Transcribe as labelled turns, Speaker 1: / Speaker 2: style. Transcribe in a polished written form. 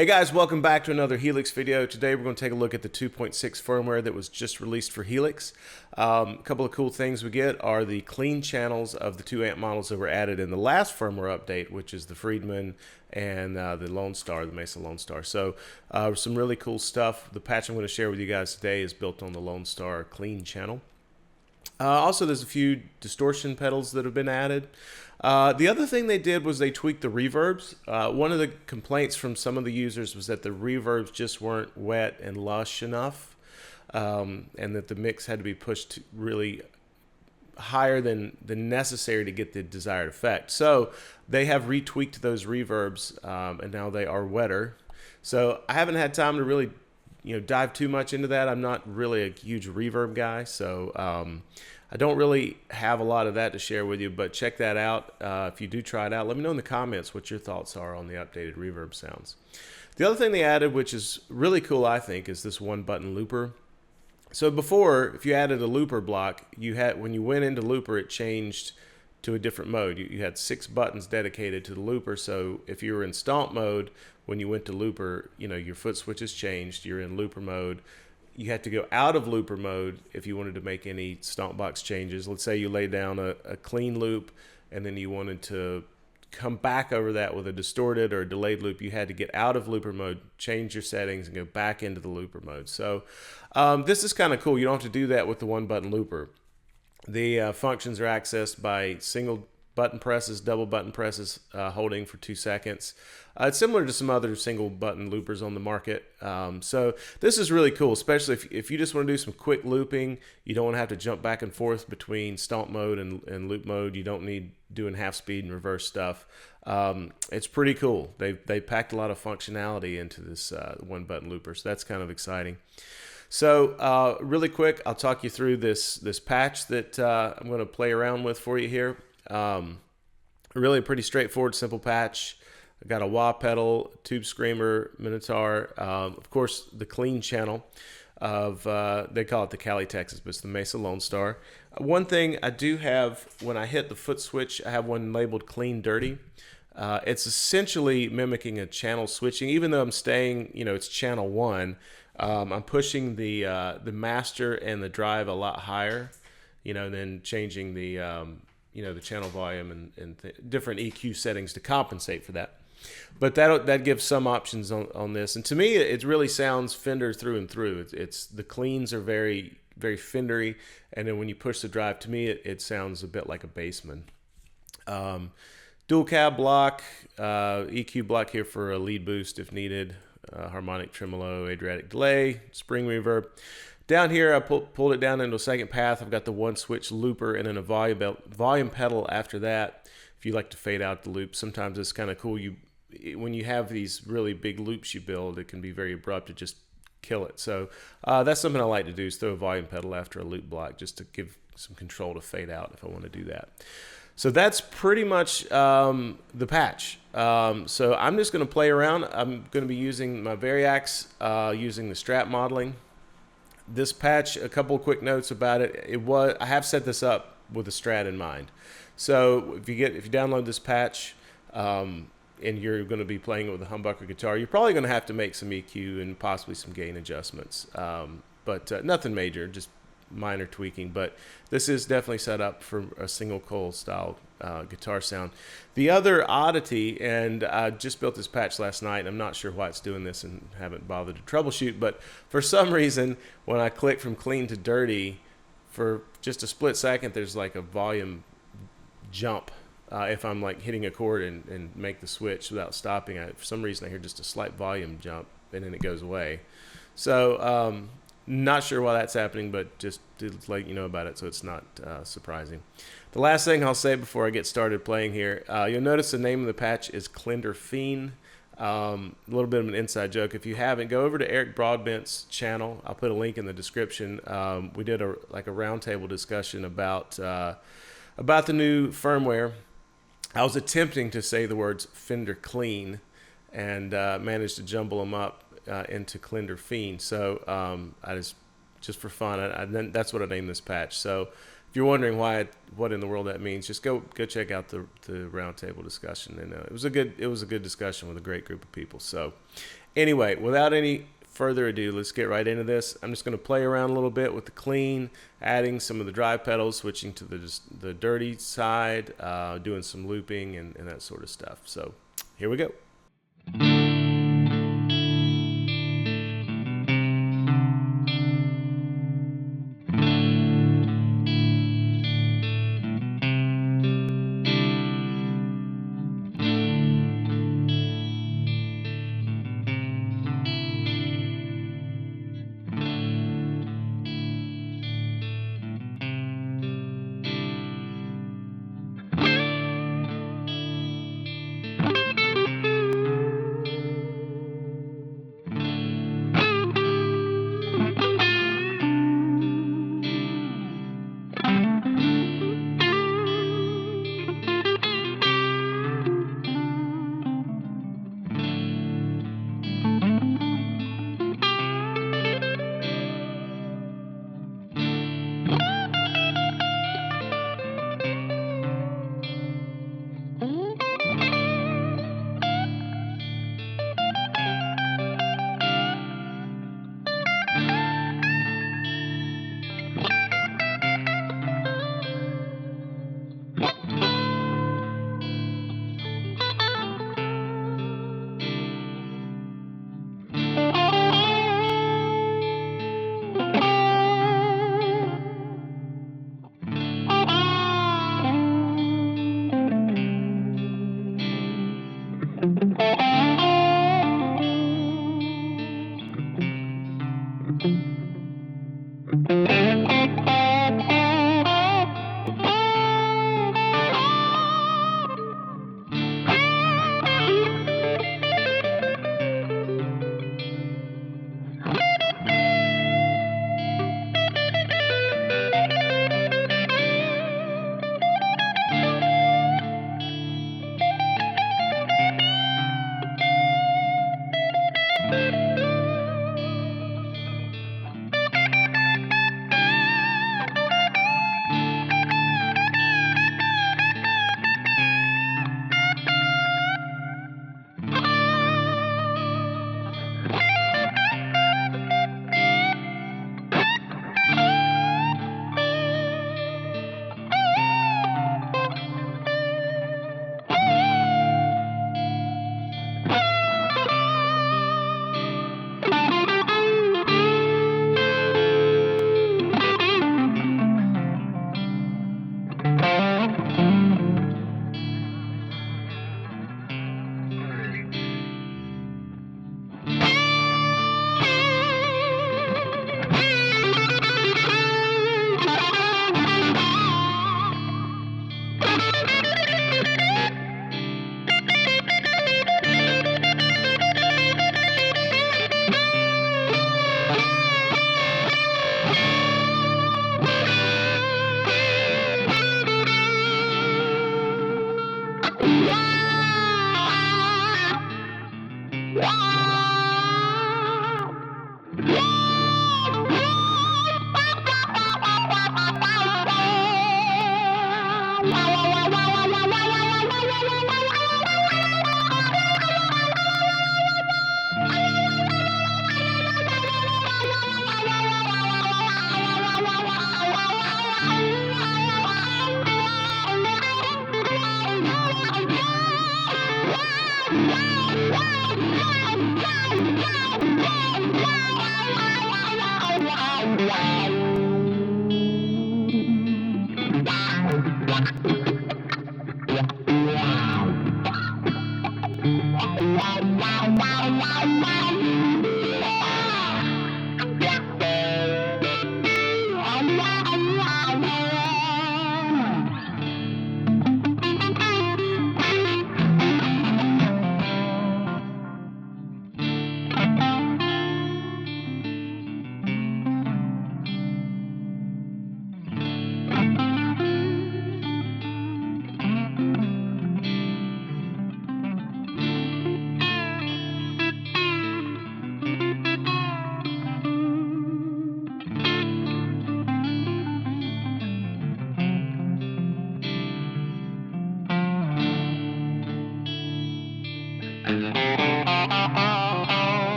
Speaker 1: Hey guys, welcome back to another Helix video. Today we're going to take a look at the 2.6 firmware that was just released for Helix. A couple of cool things we get are the clean channels of the 2 amp models that were added in the last firmware update, which is the Friedman and the Lonestar, the Mesa Lonestar. So some really cool stuff. The patch I'm going to share with you guys today is built on the Lonestar clean channel. Also, there's a few distortion pedals that have been added. The other thing they did was they tweaked the reverbs. One of the complaints from some of the users was that the reverbs just weren't wet and lush enough, and that the mix had to be pushed really higher than necessary to get the desired effect. So they have retweaked those reverbs, and now they are wetter. So I haven't had time to really dive too much into that. I'm not really a huge reverb guy, so I don't really have a lot of that to share with you, but check that out. If you do try it out, let me know in the comments what your thoughts are on the updated reverb sounds. The other thing they added, which is really cool, I think, is this one button looper. So before, if you added a looper block, when you went into looper, it changed to a different mode. You had 6 buttons dedicated to the looper, so if you were in stomp mode, when you went to looper, your foot switches changed, you're in looper mode. You had to go out of looper mode if you wanted to make any stomp box changes. Let's say you laid down a clean loop and then you wanted to come back over that with a distorted or a delayed loop. You had to get out of looper mode, change your settings, and go back into the looper mode. So this is kind of cool. You don't have to do that with the one button looper. The functions are accessed by single button presses, double button presses, holding for 2 seconds. It's similar to some other single button loopers on the market. So this is really cool, especially if you just want to do some quick looping. You don't want to have to jump back and forth between stomp mode and loop mode. You don't need doing half speed and reverse stuff. It's pretty cool. They packed a lot of functionality into this one button looper, so that's kind of exciting. So really quick, I'll talk you through this patch that I'm going to play around with for you here. Really a pretty straightforward, simple patch. I got a wah pedal, tube screamer, Minotaur, of course the clean channel of, they call it the Cali, Texas, but it's the Mesa Lonestar. One thing I do have, when I hit the foot switch, I have one labeled clean dirty. It's essentially mimicking a channel switching, even though I'm staying, it's channel 1. I'm pushing the master and the drive a lot higher, than changing the the channel volume and different EQ settings to compensate for that. But that gives some options on this. And to me, it really sounds Fender through and through. It's the cleans are very, very Fendery. And then when you push the drive, to me, it sounds a bit like a Bassman. Dual cab block, EQ block here for a lead boost if needed, harmonic tremolo, Adriatic delay, spring reverb. Down here, I pulled it down into a second path. I've got the one switch looper and then a volume pedal after that. If you like to fade out the loop, sometimes it's kind of cool. When you have these really big loops you build, it can be very abrupt to just kill it. So that's something I like to do, is throw a volume pedal after a loop block just to give some control to fade out if I want to do that. So that's pretty much the patch. So I'm just going to play around. I'm going to be using my Variax, using the strap modeling. This patch, a couple of quick notes about it. I have set this up with a Strat in mind. So if you download this patch, and you're going to be playing it with a humbucker guitar, you're probably going to have to make some EQ and possibly some gain adjustments, but nothing major, just minor tweaking. But this is definitely set up for a single coil style guitar sound. The other oddity, and I just built this patch last night, and I'm not sure why it's doing this and haven't bothered to troubleshoot, but for some reason when I click from clean to dirty, for just a split second there's like a volume jump. If I'm like hitting a chord and make the switch without stopping, for some reason I hear just a slight volume jump and then it goes away. So not sure why that's happening, but just to let you know about it so it's not surprising. The last thing I'll say before I get started playing here, you'll notice the name of the patch is Clinder Fiend. A little bit of an inside joke. If you haven't, go over to Eric Broadbent's channel. I'll put a link in the description. We did a roundtable discussion about the new firmware. I was attempting to say the words Fender Clean and managed to jumble them up into Clinder Fiend. So I just for fun, that's what I named this patch. So if you're wondering what in the world that means, just go check out the roundtable discussion. And it was a good discussion with a great group of people. So Anyway, without any further ado, let's get right into this. I'm just going to play around a little bit with the clean, adding some of the dry pedals, switching to the dirty side, doing some looping and that sort of stuff. So here we go.